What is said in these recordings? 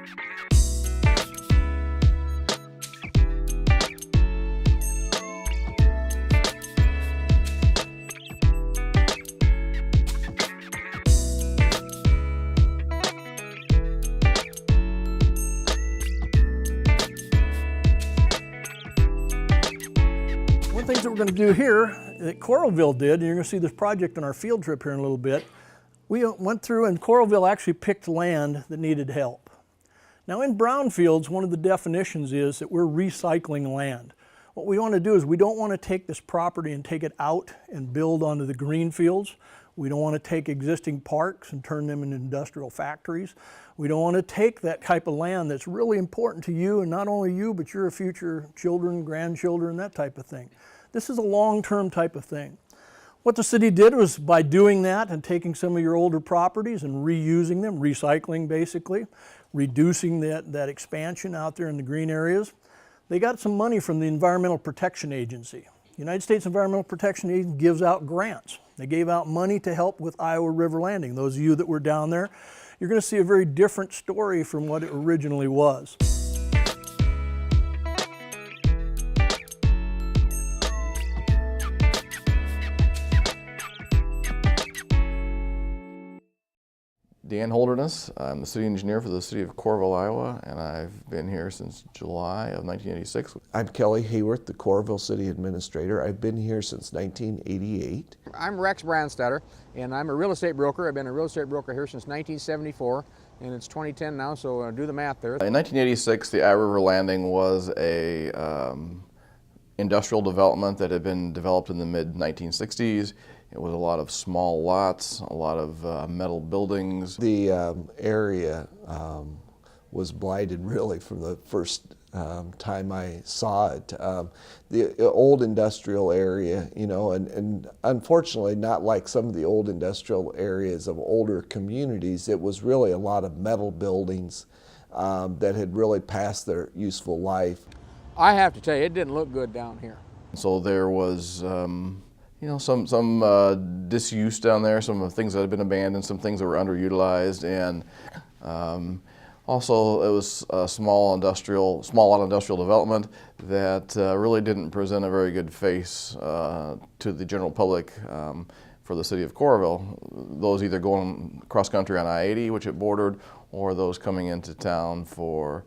One thing that we're going to do here that Coralville did, and you're going to see this project on our field trip here in a little bit, we went through and Coralville actually picked land that needed help. Now in brownfields, one of the definitions is that we're recycling land. What we want to do is we don't want to take this property and take it out and build onto the green fields. We don't want to take existing parks and turn them into industrial factories. We don't want to take that type of land that's really important to you, and not only you, but your future children, grandchildren, that type of thing. This is a long-term type of thing. What the city did was, by doing that and taking some of your older properties and reusing them, recycling basically, reducing that expansion out there in the green areas, they got some money from the Environmental Protection Agency. The United States Environmental Protection Agency gives out grants. They gave out money to help with Iowa River Landing. Those of you that were down there, you're going to see a very different story from what it originally was. Dan Holderness. I'm the city engineer for the City of Coralville, Iowa, and I've been here since July of 1986. I'm Kelly Hayworth, the Kohrville City Administrator. I've been here since 1988. I'm Rex Brandstetter, and I'm a real estate broker. I've been a real estate broker here since 1974, and it's 2010 now, so do the math there. In 1986, the Iowa River Landing was a industrial development that had been developed in the mid-1960s. It was a lot of small lots, a lot of metal buildings. The area was blighted really from the first time I saw it. The old industrial area, you know, and unfortunately not like some of the old industrial areas of older communities, it was really a lot of metal buildings that had really passed their useful life. I have to tell you, it didn't look good down here. So there was you know, some disuse down there, some of the things that had been abandoned, some things that were underutilized, and also it was a small lot industrial development that really didn't present a very good face to the general public for the city of Kohrville. Those either going cross country on I-80, which it bordered, or those coming into town for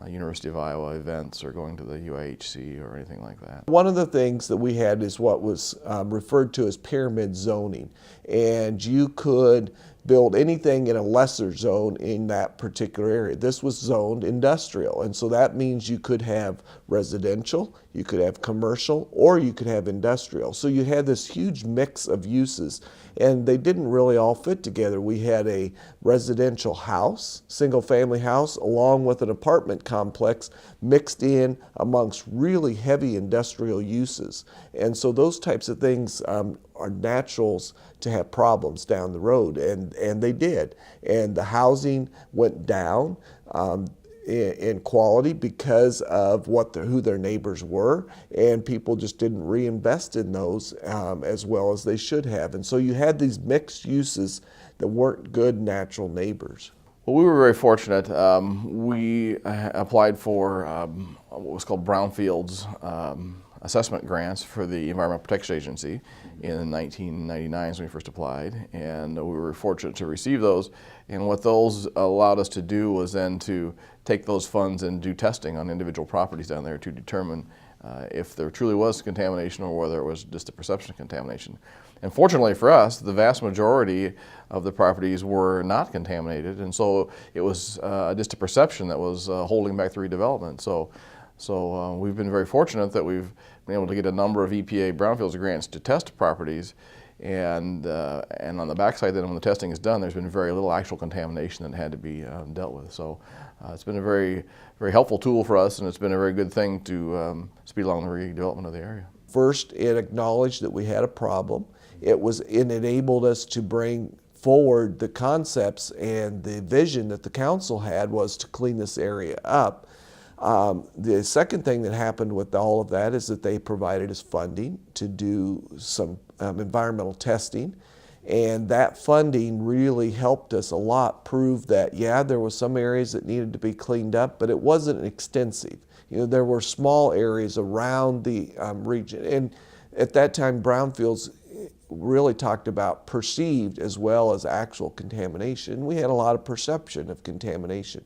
University of Iowa events or going to the UIHC or anything like that. One of the things that we had is what was referred to as pyramid zoning, and you could build anything in a lesser zone in that particular area. This was zoned industrial, and so that means you could have residential, you could have commercial, or you could have industrial. So you had this huge mix of uses, and they didn't really all fit together. We had a residential house, single-family house, along with an apartment complex mixed in amongst really heavy industrial uses. And so those types of things are naturals to have problems down the road, and they did. And the housing went down in quality because of who their neighbors were, and people just didn't reinvest in those as well as they should have. And so you had these mixed uses that weren't good natural neighbors. Well, we were very fortunate. We applied for what was called Brownfield's assessment grants for the Environmental Protection Agency in 1999 when we first applied, and we were fortunate to receive those. And what those allowed us to do was then to take those funds and do testing on individual properties down there to determine if there truly was contamination or whether it was just a perception of contamination. And fortunately for us, the vast majority of the properties were not contaminated, and so it was just a perception that was holding back the redevelopment. So we've been very fortunate that we've been able to get a number of EPA Brownfields grants to test properties, and on the backside then when the testing is done, there's been very little actual contamination that had to be dealt with. So it's been a very, very helpful tool for us, and it's been a very good thing to speed along the redevelopment of the area. First, it acknowledged that we had a problem. It enabled us to bring forward the concepts, and the vision that the council had was to clean this area up. The second thing that happened with all of that is that they provided us funding to do some environmental testing, And that funding really helped us a lot prove that, yeah, there were some areas that needed to be cleaned up, but it wasn't extensive. You know, there were small areas around the region. And at that time, Brownfields really talked about perceived as well as actual contamination. We had a lot of perception of contamination.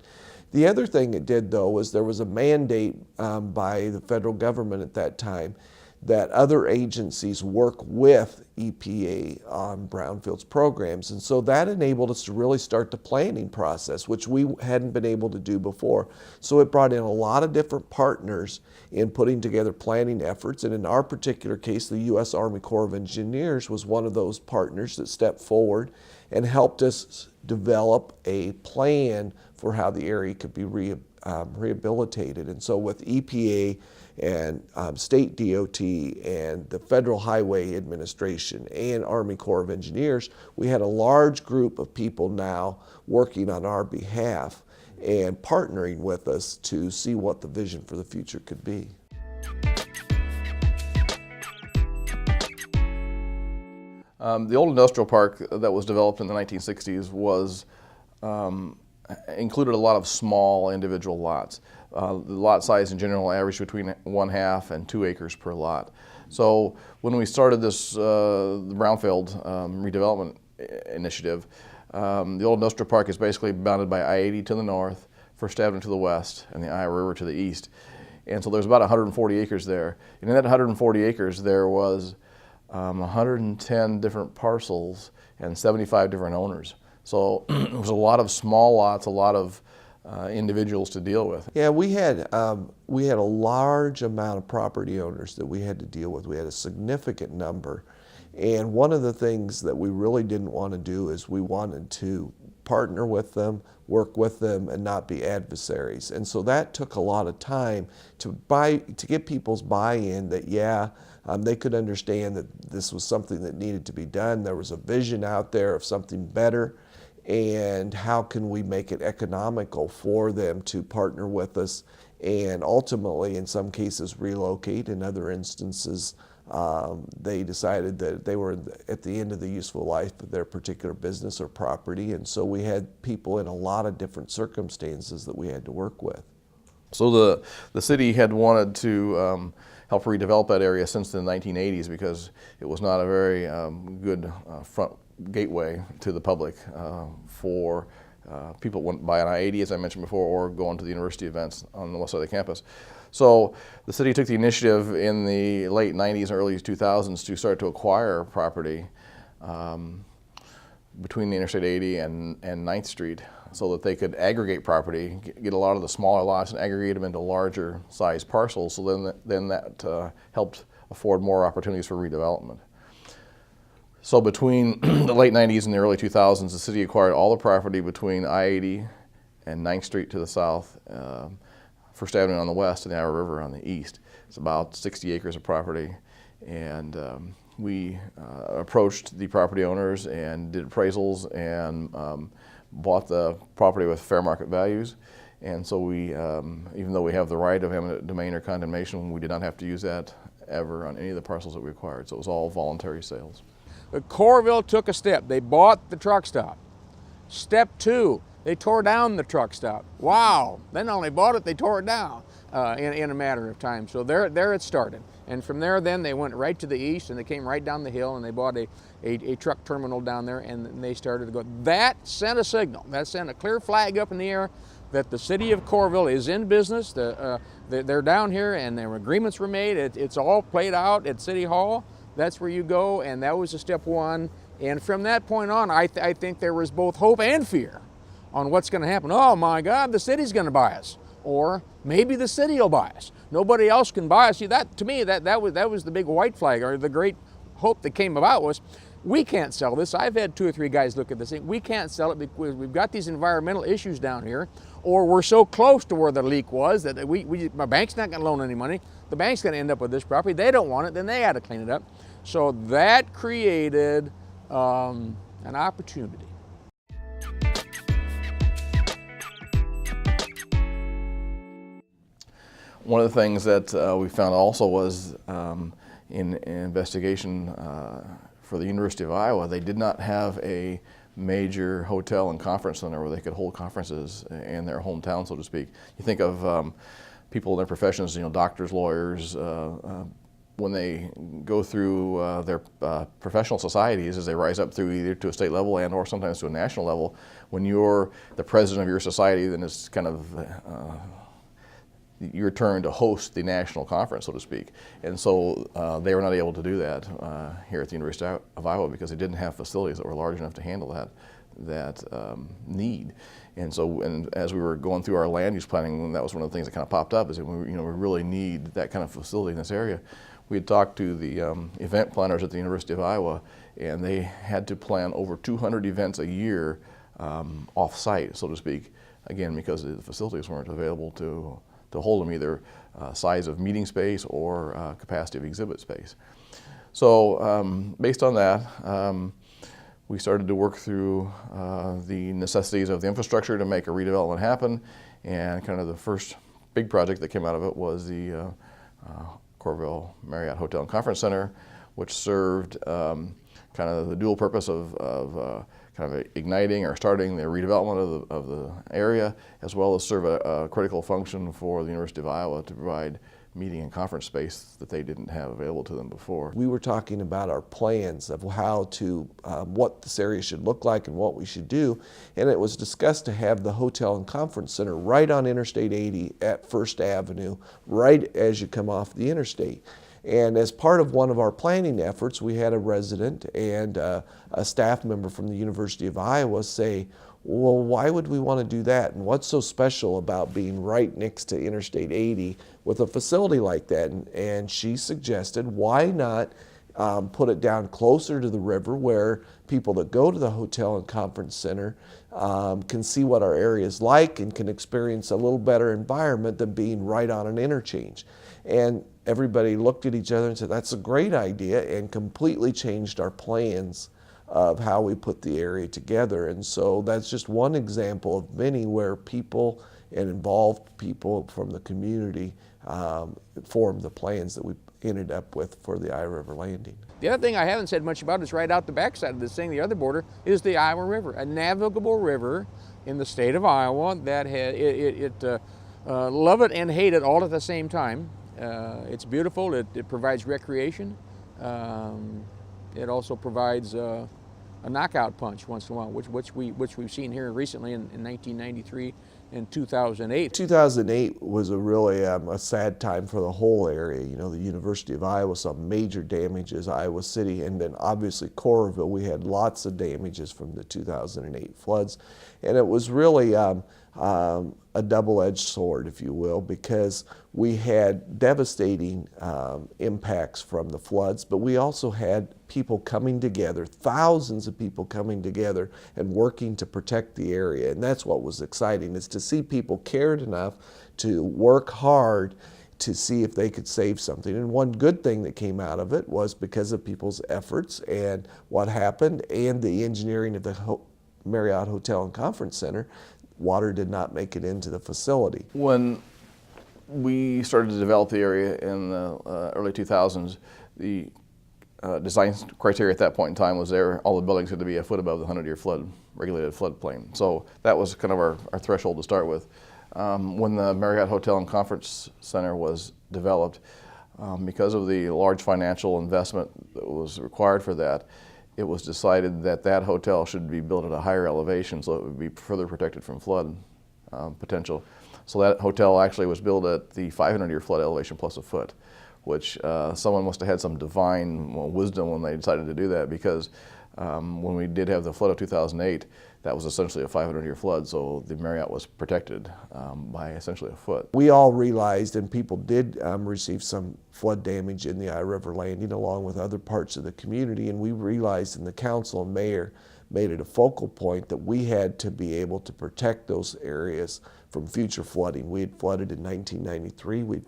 The other thing it did, though, was there was a mandate by the federal government at that time that other agencies work with EPA on brownfields programs. And so that enabled us to really start the planning process, which we hadn't been able to do before. So it brought in a lot of different partners in putting together planning efforts. And in our particular case, the U.S. Army Corps of Engineers was one of those partners that stepped forward and helped us develop a plan for how the area could be rehabilitated. And so with EPA and state DOT and the Federal Highway Administration and Army Corps of Engineers, we had a large group of people now working on our behalf and partnering with us to see what the vision for the future could be. The old industrial park that was developed in the 1960s was included a lot of small individual lots. The lot size in general averaged between 1/2 and 2 acres per lot. So when we started this Brownfield redevelopment initiative, the old industrial park is basically bounded by I-80 to the north, First Avenue to the west, and the Iowa River to the east. And so there's about 140 acres there. And in that 140 acres, there was 110 different parcels and 75 different owners. So it was a lot of small lots, a lot of individuals to deal with. Yeah, we had a large amount of property owners that we had to deal with. We had a significant number. And one of the things that we really didn't want to do is we wanted to partner with them, work with them, and not be adversaries. And so that took a lot of time to get people's buy-in that, yeah, they could understand that this was something that needed to be done. There was a vision out there of something better, and how can we make it economical for them to partner with us and ultimately, in some cases, relocate. In other instances, they decided that they were at the end of the useful life of their particular business or property, and so we had people in a lot of different circumstances that we had to work with. So the city had wanted to help redevelop that area since the 1980s because it was not a very good front gateway to the public for people went by on I-80, as I mentioned before, or going to the university events on the west side of the campus. So the city took the initiative in the late 90s and early 2000s to start to acquire property between the Interstate 80 and 9th Street so that they could aggregate property, get a lot of the smaller lots and aggregate them into larger size parcels, so then that helped afford more opportunities for redevelopment. So between the late 90s and the early 2000s, the city acquired all the property between I-80 and 9th Street to the south, First Avenue on the west, and the Iowa River on the east. It's about 60 acres of property, and we approached the property owners and did appraisals and bought the property with fair market values. And so we, even though we have the right of eminent domain or condemnation, we did not have to use that ever on any of the parcels that we acquired. So it was all voluntary sales. But Kohrville took a step. They bought the truck stop. Step 2, they tore down the truck stop. Wow! They not only bought it, they tore it down in a matter of time. So there it started. And from there, then they went right to the east, and they came right down the hill, and they bought a truck terminal down there, and they started to go. That sent a signal. That sent a clear flag up in the air that the city of Kohrville is in business. They're down here, and their agreements were made. It's all played out at City Hall. That's where you go, and that was a step 1. And from that point on, I think there was both hope and fear on what's going to happen. Oh my God, the city's going to buy us, or maybe the city will buy us. Nobody else can buy us. See, that to me, that was the big white flag, or the great hope that came about was, we can't sell this. I've had 2 or 3 guys look at this thing. We can't sell it because we've got these environmental issues down here, or we're so close to where the leak was that my bank's not going to loan any money. The bank's going to end up with this property. They don't want it, then they had to clean it up. So that created an opportunity. One of the things that we found also was in investigation for the University of Iowa, they did not have a major hotel and conference center where they could hold conferences in their hometown, so to speak. You think of people in their professions, doctors, lawyers, when they go through their professional societies as they rise up through either to a state level and or sometimes to a national level, when you're the president of your society, then it's kind of your turn to host the national conference, so to speak. And so they were not able to do that here at the University of Iowa because they didn't have facilities that were large enough to handle that need. And so, as we were going through our land use planning, that was one of the things that kind of popped up, is that we really need that kind of facility in this area. We had talked to the event planners at the University of Iowa, and they had to plan over 200 events a year off-site, so to speak, again, because the facilities weren't available to hold them, either size of meeting space or capacity of exhibit space. So based on that, we started to work through the necessities of the infrastructure to make a redevelopment happen, and kind of the first big project that came out of it was the Kohrville Marriott Hotel and Conference Center, which served kind of the dual purpose of kind of igniting or starting the redevelopment of the area, as well as serve a critical function for the University of Iowa to provide meeting and conference space that they didn't have available to them before. We were talking about our plans of how to, what this area should look like and what we should do, and it was discussed to have the hotel and conference center right on Interstate 80 at First Avenue, right as you come off the interstate. And as part of one of our planning efforts, we had a resident and a staff member from the University of Iowa say, well, why would we want to do that? And what's so special about being right next to Interstate 80 with a facility like that? And she suggested, why not put it down closer to the river where people that go to the hotel and conference center can see what our area is like and can experience a little better environment than being right on an interchange. And everybody looked at each other and said, that's a great idea, and completely changed our plans of how we put the area together. And so that's just one example of many where people and involved people from the community formed the plans that we ended up with for the Iowa River Landing. The other thing I haven't said much about is right out the backside of this thing, the other border, is the Iowa River, a navigable river in the state of Iowa that love it and hate it all at the same time. It's beautiful, it provides recreation. It also provides a knockout punch once in a while, which we've seen here recently in 1993 and 2008. 2008 was a really a sad time for the whole area. The University of Iowa saw major damages, Iowa City, and then obviously Kohrville. We had lots of damages from the 2008 floods, and it was really a double-edged sword, if you will, because we had devastating impacts from the floods, but we also had people coming together, thousands of people coming together and working to protect the area. And that's what was exciting, is to see people cared enough to work hard to see if they could save something. And one good thing that came out of it was because of people's efforts and what happened and the engineering of the Marriott Hotel and Conference Center, water did not make it into the facility. When we started to develop the area in the early 2000s, the design criteria at that point in time was all the buildings had to be a foot above the 100-year regulated floodplain. So that was kind of our threshold to start with. When the Marriott Hotel and Conference Center was developed, because of the large financial investment that was required for that, it was decided that that hotel should be built at a higher elevation so it would be further protected from flood potential. So that hotel actually was built at the 500-year flood elevation plus a foot, which someone must have had some divine wisdom when they decided to do that, because when we did have the flood of 2008, that was essentially a 500-year flood, so the Marriott was protected by essentially a foot. We all realized, and people did receive some flood damage in the Iowa River Landing along with other parts of the community, and we realized, and the council and mayor made it a focal point, that we had to be able to protect those areas from future flooding. We had flooded in 1993, we'd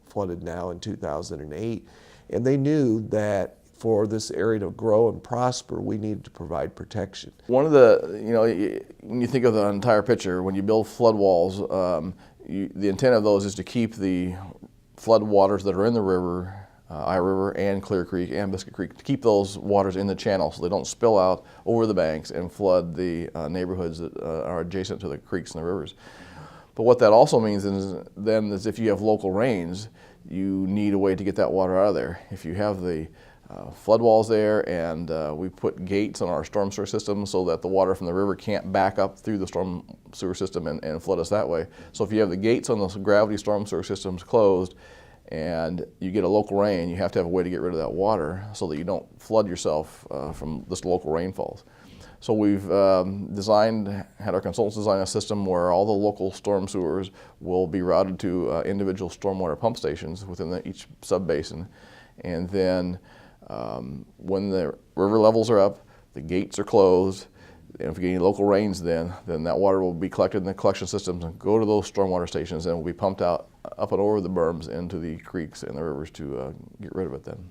flooded now in 2008, and they knew that for this area to grow and prosper, we needed to provide protection. One of the, when you think of the entire picture, when you build flood walls, the intent of those is to keep the flood waters that are in the river Iowa River and Clear Creek and Biscuit Creek, to keep those waters in the channel so they don't spill out over the banks and flood the neighborhoods that are adjacent to the creeks and the rivers. But what that also means is if you have local rains, you need a way to get that water out of there. If you have the flood walls there, and we put gates on our storm sewer system so that the water from the river can't back up through the storm sewer system and flood us that way. So if you have the gates on those gravity storm sewer systems closed and you get a local rain, you have to have a way to get rid of that water so that you don't flood yourself from this local rainfalls. So we've had our consultants design a system where all the local storm sewers will be routed to individual stormwater pump stations within each sub-basin. And then when the river levels are up, the gates are closed, and if we get any local rains then that water will be collected in the collection systems and go to those stormwater stations and will be pumped out up and over the berms into the creeks and the rivers to get rid of it then.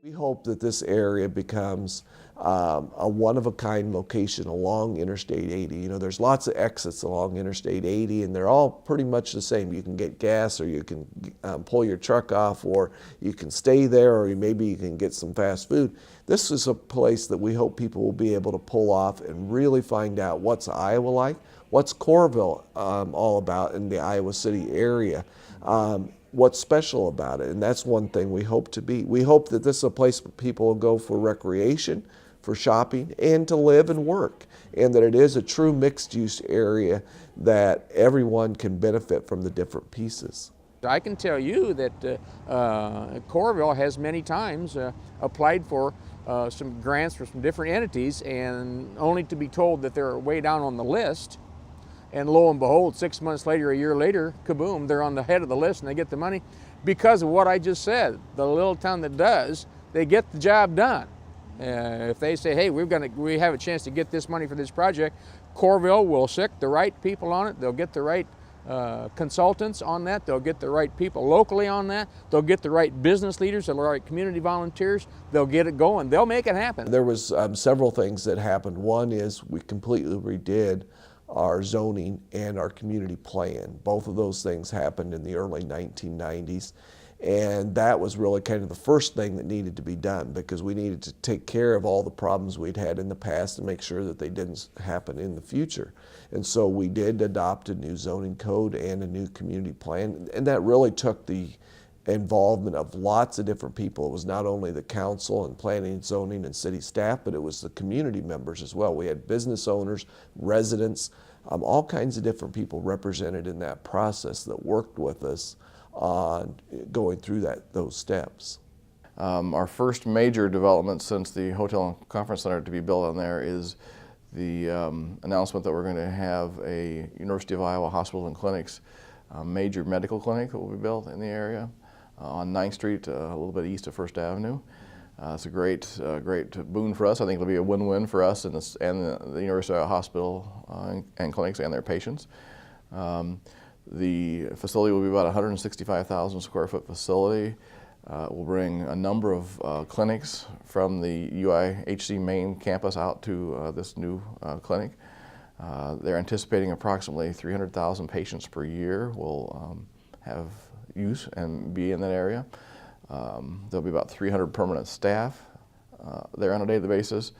We hope that this area becomes a one-of-a-kind location along Interstate 80. You know, there's lots of exits along Interstate 80, and they're all pretty much the same. You can get gas, or you can pull your truck off, or you can stay there, or maybe you can get some fast food. This is a place that we hope people will be able to pull off and really find out what's Iowa like, what's Kohrville all about in the Iowa City area. What's special about it, and that's one thing we hope to be. We hope that this is a place where people will go for recreation, for shopping, and to live and work, and that it is a true mixed-use area that everyone can benefit from the different pieces. I can tell you that Kohrville has many times applied for some grants for some different entities, and only to be told that they're way down on the list. And lo and behold, 6 months later, a year later, kaboom, they're on the head of the list and they get the money because of what I just said. The little town that does, they get the job done. If they say, hey, we have a chance to get this money for this project, Kohrville will stick the right people on it. They'll get the right consultants on that. They'll get the right people locally on that. They'll get the right business leaders, the right community volunteers. They'll get it going. They'll make it happen. There was several things that happened. One is we completely redid our zoning and our community plan. Both of those things happened in the early 1990s, and that was really kind of the first thing that needed to be done, because we needed to take care of all the problems we'd had in the past and make sure that they didn't happen in the future. And so we did adopt a new zoning code and a new community plan, and that really took the involvement of lots of different people. It was not only the council and planning and zoning and city staff, but it was the community members as well. We had business owners, residents, all kinds of different people represented in that process that worked with us on going through those steps. Our first major development since the hotel and conference center to be built on there is the announcement that we're going to have a University of Iowa Hospital and Clinics major medical clinic that will be built in the area on 9th Street, a little bit east of First Avenue. It's a great boon for us. I think it'll be a win-win for us and the University of Iowa Hospital and clinics and their patients. The facility will be about 165,000 square foot facility. We'll bring a number of clinics from the UIHC main campus out to this new clinic. They're anticipating approximately 300,000 patients per year will have use and be in that area. There'll be about 300 permanent staff there on a daily basis,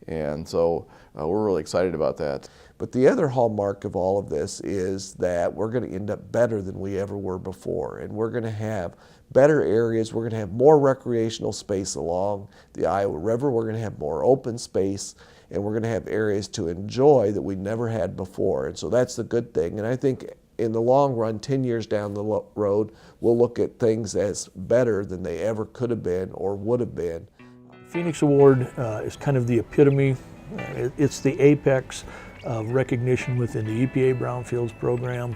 and so we're really excited about that. But the other hallmark of all of this is that we're going to end up better than we ever were before, and we're going to have better areas. We're going to have more recreational space along the Iowa River. We're going to have more open space, and we're going to have areas to enjoy that we never had before. And so that's the good thing. And I think in the long run, 10 years down the road, we'll look at things as better than they ever could have been or would have been. Phoenix Award is kind of the epitome. It's the apex of recognition within the EPA Brownfields program.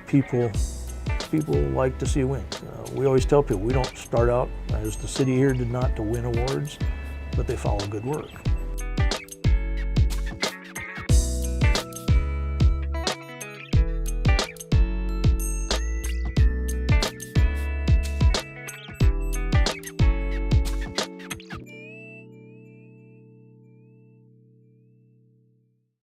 People like to see wins. We always tell people we don't start out, as the city here did not, to win awards, but they follow good work.